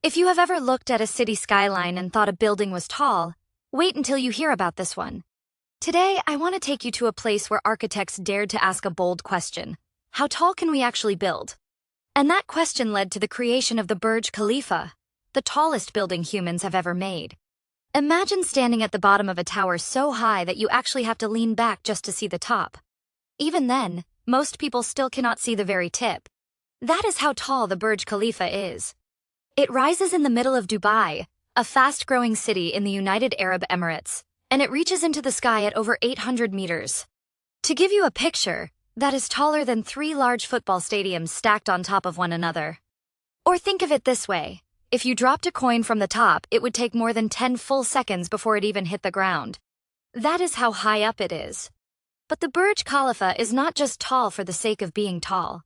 If you have ever looked at a city skyline and thought a building was tall, wait until you hear about this one. Today, I want to take you to a place where architects dared to ask a bold question. How tall can we actually build? And that question led to the creation of the Burj Khalifa, the tallest building humans have ever made. Imagine standing at the bottom of a tower so high that you actually have to lean back just to see the top. Even then, most people still cannot see the very tip. That is how tall the Burj Khalifa is. It rises in the middle of Dubai, a fast-growing city in the United Arab Emirates, and it reaches into the sky at over 800 meters. To give you a picture, that is taller than 3 large football stadiums stacked on top of one another. Or think of it this way. If you dropped a coin from the top, it would take more than 10 full seconds before it even hit the ground. That is how high up it is. But the Burj Khalifa is not just tall for the sake of being tall.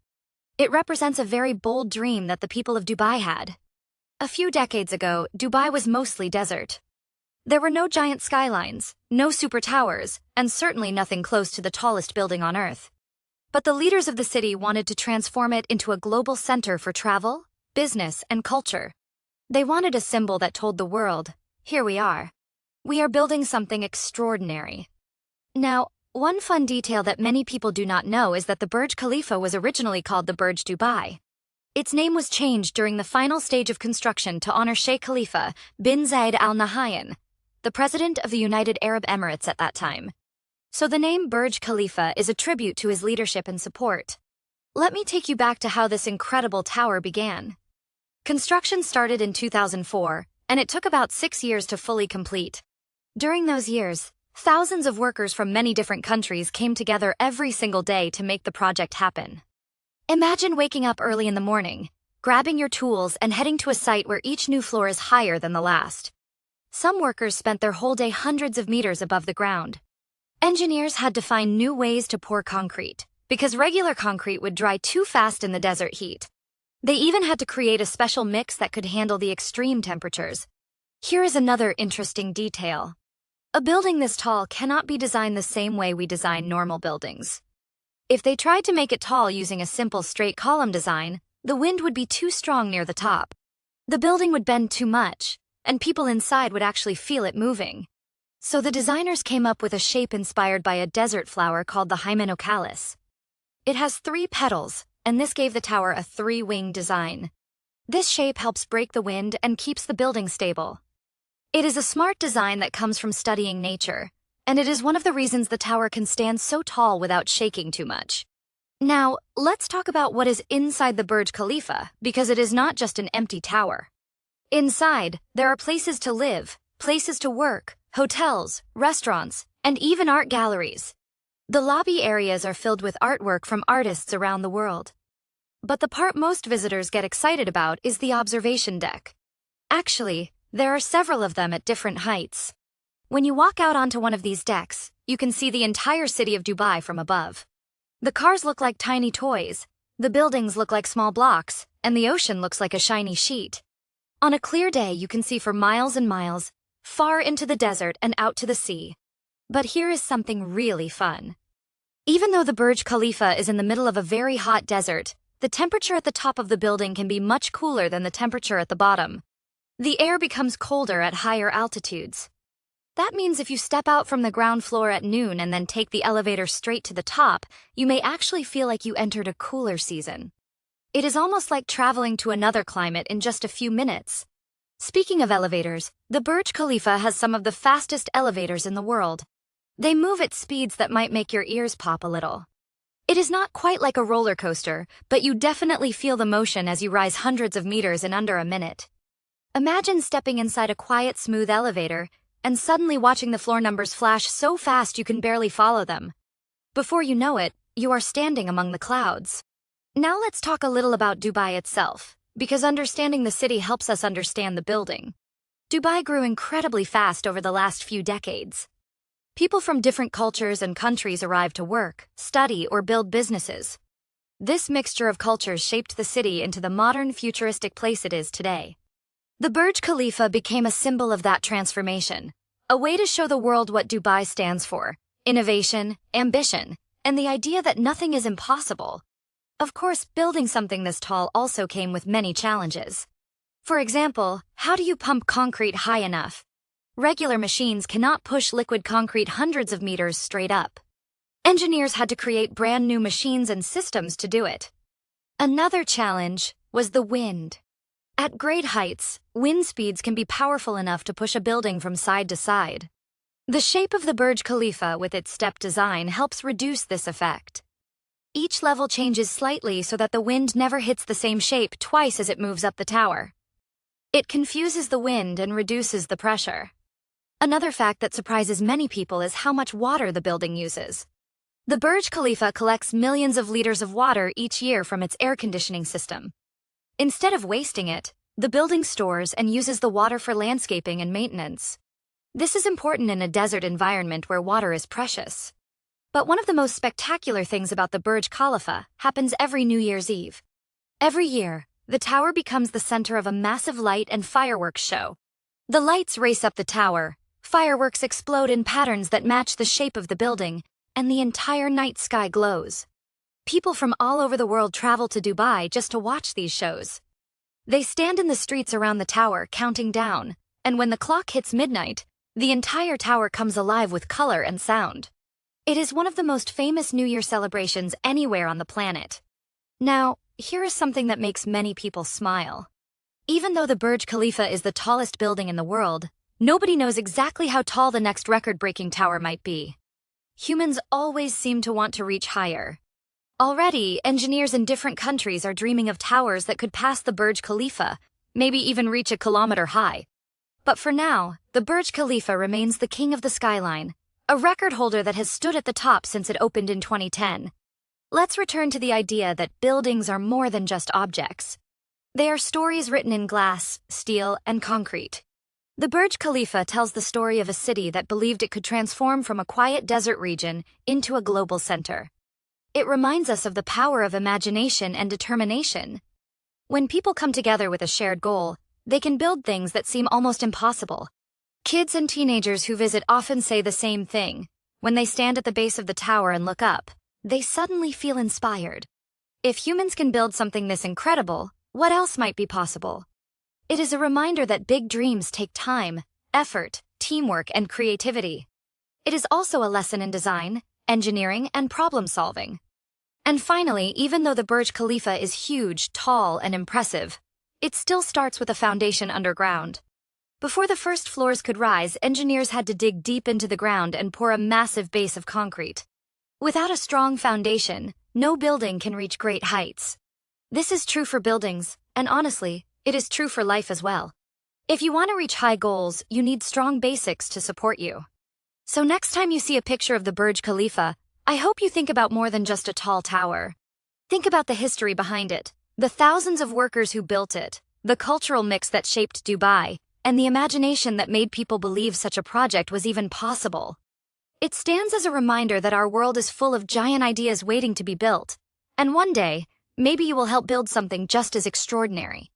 It represents a very bold dream that the people of Dubai had. A few decades ago, Dubai was mostly desert. There were no giant skylines, no super towers, and certainly nothing close to the tallest building on Earth. But the leaders of the city wanted to transform it into a global center for travel, business, and culture. They wanted a symbol that told the world, here we are. We are building something extraordinary. Now, one fun detail that many people do not know is that the Burj Khalifa was originally called the Burj Dubai. Its name was changed during the final stage of construction to honor Sheikh Khalifa bin Zayed Al Nahyan, the president of the United Arab Emirates at that time. So the name Burj Khalifa is a tribute to his leadership and support. Let me take you back to how this incredible tower began. Construction started in 2004, and it took about 6 years to fully complete. During those years, thousands of workers from many different countries came together every single day to make the project happen. Imagine waking up early in the morning, grabbing your tools and heading to a site where each new floor is higher than the last. Some workers spent their whole day hundreds of meters above the ground. Engineers had to find new ways to pour concrete, because regular concrete would dry too fast in the desert heat. They even had to create a special mix that could handle the extreme temperatures. Here is another interesting detail. A building this tall cannot be designed the same way we design normal buildings. If they tried to make it tall using a simple straight column design, the wind would be too strong near the top. The building would bend too much, and people inside would actually feel it moving. So the designers came up with a shape inspired by a desert flower called the hymenocallis. It has 3 petals, and this gave the tower a 3-wing design. This shape helps break the wind and keeps the building stable. It is a smart design that comes from studying nature, and it is one of the reasons the tower can stand so tall without shaking too much. Now, let's talk about what is inside the Burj Khalifa, because it is not just an empty tower. Inside, there are places to live, places to work, hotels, restaurants, and even art galleries. The lobby areas are filled with artwork from artists around the world. But the part most visitors get excited about is the observation deck. Actually, there are several of them at different heights. When you walk out onto one of these decks, you can see the entire city of Dubai from above. The cars look like tiny toys, the buildings look like small blocks, and the ocean looks like a shiny sheet. On a clear day, you can see for miles and miles, far into the desert and out to the sea. But here is something really fun. Even though the Burj Khalifa is in the middle of a very hot desert, the temperature at the top of the building can be much cooler than the temperature at the bottom. The air becomes colder at higher altitudes. That means if you step out from the ground floor at noon and then take the elevator straight to the top, you may actually feel like you entered a cooler season. It is almost like traveling to another climate in just a few minutes. Speaking of elevators, the Burj Khalifa has some of the fastest elevators in the world. They move at speeds that might make your ears pop a little. It is not quite like a roller coaster, but you definitely feel the motion as you rise hundreds of meters in under a minute. Imagine stepping inside a quiet, smooth elevator and suddenly watching the floor numbers flash so fast you can barely follow them. Before you know it, you are standing among the clouds. Now let's talk a little about Dubai itself, because understanding the city helps us understand the building. Dubai grew incredibly fast over the last few decades. People from different cultures and countries arrived to work, study, or build businesses. This mixture of cultures shaped the city into the modern, futuristic place it is today. The Burj Khalifa became a symbol of that transformation, a way to show the world what Dubai stands for: innovation, ambition, and the idea that nothing is impossible. Of course, building something this tall also came with many challenges. For example, how do you pump concrete high enough? Regular machines cannot push liquid concrete hundreds of meters straight up. Engineers had to create brand new machines and systems to do it. Another challenge was the wind. At great heights, wind speeds can be powerful enough to push a building from side to side. The shape of the Burj Khalifa with its step design helps reduce this effect. Each level changes slightly so that the wind never hits the same shape twice as it moves up the tower. It confuses the wind and reduces the pressure. Another fact that surprises many people is how much water the building uses. The Burj Khalifa collects millions of liters of water each year from its air conditioning system. Instead of wasting it, the building stores and uses the water for landscaping and maintenance. This is important in a desert environment where water is precious. But one of the most spectacular things about the Burj Khalifa happens every New Year's Eve. Every year, the tower becomes the center of a massive light and fireworks show. The lights race up the tower, fireworks explode in patterns that match the shape of the building, and the entire night sky glows. People from all over the world travel to Dubai just to watch these shows. They stand in the streets around the tower counting down, and when the clock hits midnight, the entire tower comes alive with color and sound. It is one of the most famous New Year celebrations anywhere on the planet. Now, here is something that makes many people smile. Even though the Burj Khalifa is the tallest building in the world, nobody knows exactly how tall the next record-breaking tower might be. Humans always seem to want to reach higher. Already, engineers in different countries are dreaming of towers that could pass the Burj Khalifa, maybe even reach a kilometer high. But for now, the Burj Khalifa remains the king of the skyline, a record holder that has stood at the top since it opened in 2010. Let's return to the idea that buildings are more than just objects. They are stories written in glass, steel, and concrete. The Burj Khalifa tells the story of a city that believed it could transform from a quiet desert region into a global center. It reminds us of the power of imagination and determination. When people come together with a shared goal, they can build things that seem almost impossible. Kids and teenagers who visit often say the same thing. When they stand at the base of the tower and look up, they suddenly feel inspired. If humans can build something this incredible, what else might be possible? It is a reminder that big dreams take time, effort, teamwork, and creativity. It is also a lesson in design, engineering, and problem-solving. And finally, even though the Burj Khalifa is huge, tall, and impressive, it still starts with a foundation underground. Before the first floors could rise, engineers had to dig deep into the ground and pour a massive base of concrete. Without a strong foundation, no building can reach great heights. This is true for buildings, and honestly, it is true for life as well. If you want to reach high goals, you need strong basics to support you. So next time you see a picture of the Burj Khalifa, I hope you think about more than just a tall tower. Think about the history behind it, the thousands of workers who built it, the cultural mix that shaped Dubai, and the imagination that made people believe such a project was even possible. It stands as a reminder that our world is full of giant ideas waiting to be built, and one day, maybe you will help build something just as extraordinary.